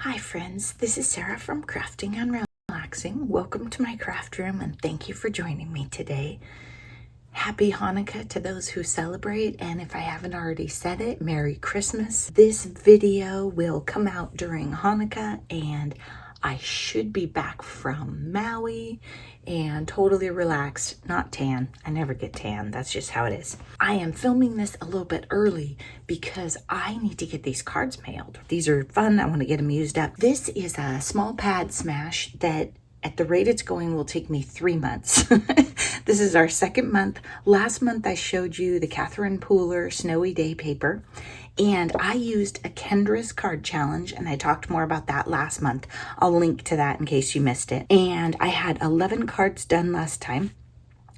Hi friends, this is Sarah from Crafting and Relaxing. Welcome to my craft room and thank you for joining me today. Happy Hanukkah to those who celebrate, and if I haven't already said it, Merry Christmas. This video will come out during Hanukkah and I should be back from Maui and totally relaxed, not tan. I never get tan, that's just how it is. I am filming this a little bit early because I need to get these cards mailed. These are fun, I want to get them used up. This is a small pad smash that at the rate it's going will take me 3 months. This is our second month. Last month I showed you the Catherine Pooler Snowy Day paper, and I used a Kendra's card challenge, and I talked more about that last month. I'll link to that in case you missed it. And I had 11 cards done last time.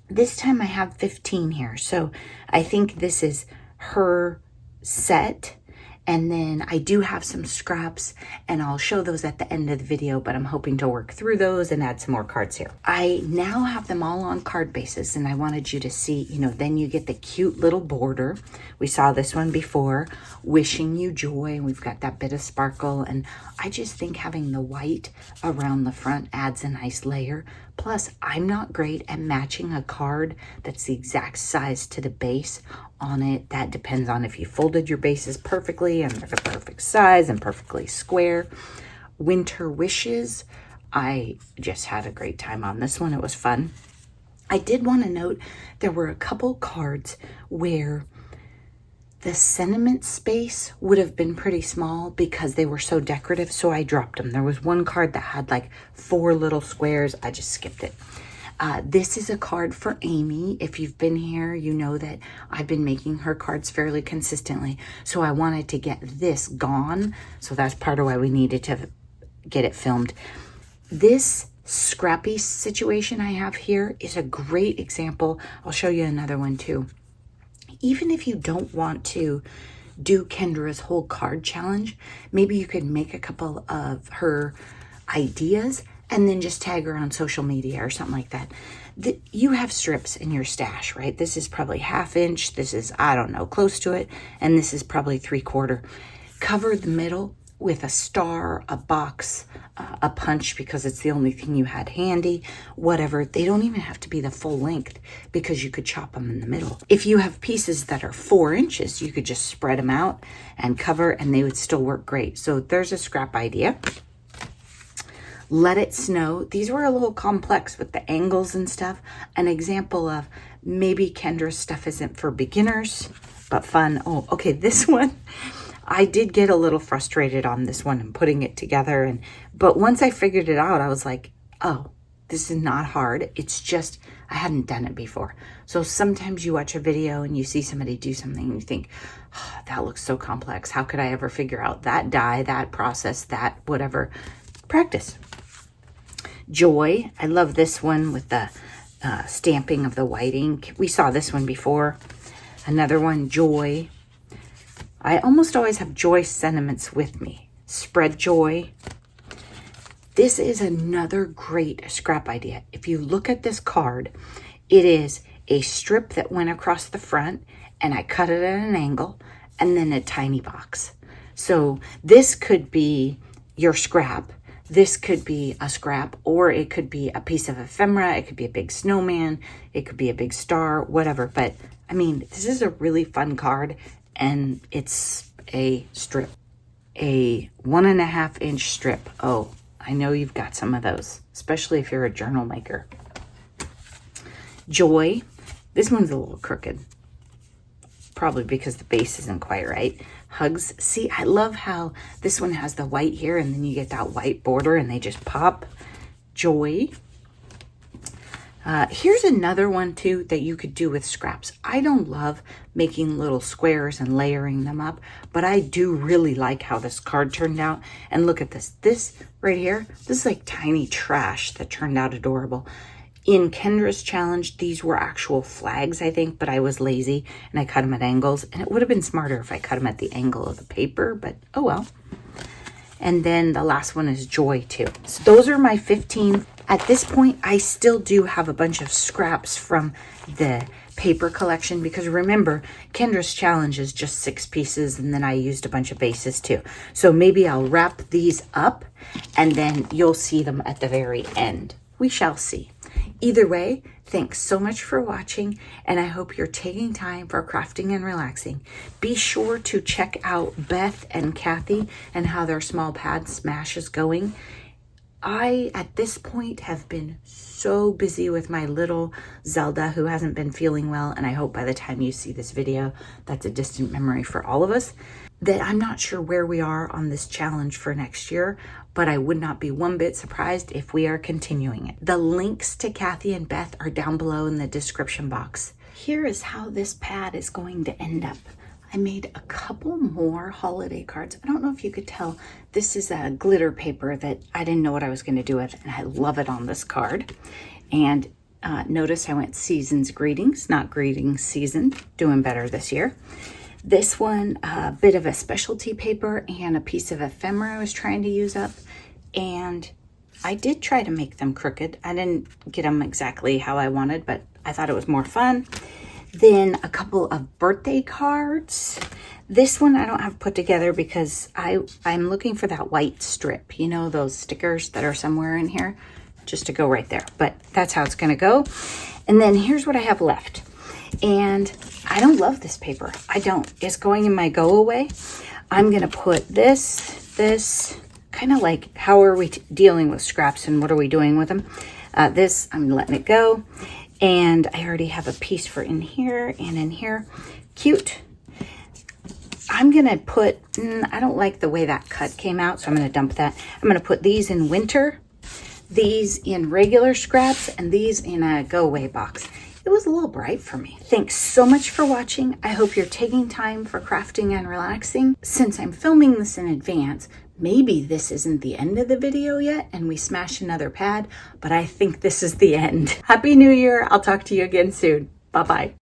This time I have 15 here, so I think this is her set. And then I do have some scraps and I'll show those at the end of the video, but I'm hoping to work through those and add some more cards here. I now have them all on card bases and I wanted you to see, then you get the cute little border. We saw this one before, wishing you joy, and we've got that bit of sparkle. And I just think having the white around the front adds a nice layer. Plus, I'm not great at matching a card that's the exact size to the base on it. That depends on if you folded your bases perfectly and they're the perfect size and perfectly square. Winter Wishes, I just had a great time on this one. It was fun. I did want to note there were a couple cards where the sentiment space would have been pretty small because they were so decorative, so I dropped them. There was one card that had like 4 little squares. I just skipped it. This is a card for Amy. If you've been here, you know that I've been making her cards fairly consistently, so I wanted to get this gone. So that's part of why we needed to get it filmed. This scrappy situation I have here is a great example. I'll show you another one too. Even if you don't want to do Kendra's whole card challenge, maybe you could make a couple of her ideas and then just tag her on social media or something like that. You have strips in your stash, right? This is probably 1/2 inch. This is, I don't know, close to it. And this is probably 3/4. Cover the middle with a star, a box, a punch, because it's the only thing you had handy, whatever. They don't even have to be the full length because you could chop them in the middle. If you have pieces that are 4 inches, you could just spread them out and cover and they would still work great. So there's a scrap idea. Let It Snow. These were a little complex with the angles and stuff. An example of maybe Kendra's stuff isn't for beginners, but fun. Oh, okay, this one. I did get a little frustrated on this one and putting it together, but once I figured it out, I was like, oh, this is not hard. It's just, I hadn't done it before. So sometimes you watch a video and you see somebody do something and you think, oh, that looks so complex. How could I ever figure out that die, that process, that whatever? Practice. Joy. I love this one with the stamping of the white ink. We saw this one before. Another one, Joy. I almost always have joy sentiments with me. Spread joy. This is another great scrap idea. If you look at this card, it is a strip that went across the front and I cut it at an angle and then a tiny box. So this could be your scrap. This could be a scrap, or it could be a piece of ephemera. It could be a big snowman. It could be a big star, whatever. But I mean, this is a really fun card. And it's a strip, a 1.5 inch strip. Oh, I know you've got some of those, especially if you're a journal maker. Joy. This one's a little crooked, probably because the base isn't quite right. Hugs. See, I love how this one has the white here and then you get that white border and they just pop. Joy. Here's another one too that you could do with scraps. I don't love making little squares and layering them up, but I do really like how this card turned out. And look at this. This right here, this is like tiny trash that turned out adorable. In Kendra's challenge, these were actual flags, I think, but I was lazy and I cut them at angles. And it would have been smarter if I cut them at the angle of the paper, but oh well. And then the last one is Joy too. So those are my 15. At this point, I still do have a bunch of scraps from the paper collection, because remember, Kendra's challenge is just 6 pieces, and then I used a bunch of bases too. So maybe I'll wrap these up and then you'll see them at the very end. We shall see. Either way, thanks so much for watching, and I hope you're taking time for crafting and relaxing. Be sure to check out Beth and Kathy and how their small pad smash is going. I, at this point, have been so busy with my little Zelda who hasn't been feeling well, and I hope by the time you see this video, that's a distant memory for all of us, that I'm not sure where we are on this challenge for next year, but I would not be one bit surprised if we are continuing it. The links to Kathy and Beth are down below in the description box. Here is how this pad is going to end up. I made a couple more holiday cards. I don't know if you could tell, this is a glitter paper that I didn't know what I was going to do with, and I love it on this card. And notice I went season's greetings, not greetings season, doing better this year. This one, a bit of a specialty paper and a piece of ephemera I was trying to use up. And I did try to make them crooked. I didn't get them exactly how I wanted, but I thought it was more fun. Then a couple of birthday cards. This one I don't have put together because I'm looking for that white strip. You know, those stickers that are somewhere in here, just to go right there. But that's how it's going to go. And then here's what I have left. And I don't love this paper. I don't. It's going in my go away. I'm going to put this, kind of like how are we dealing with scraps and what are we doing with them. This, I'm letting it go. And I already have a piece for in here and in here. Cute. I'm going to put, I don't like the way that cut came out, so I'm going to dump that. I'm going to put these in winter, these in regular scraps, and these in a go-away box. It was a little bright for me. Thanks so much for watching. I hope you're taking time for crafting and relaxing. Since I'm filming this in advance, maybe this isn't the end of the video yet and we smash another pad, but I think this is the end. Happy New Year. I'll talk to you again soon. Bye-bye.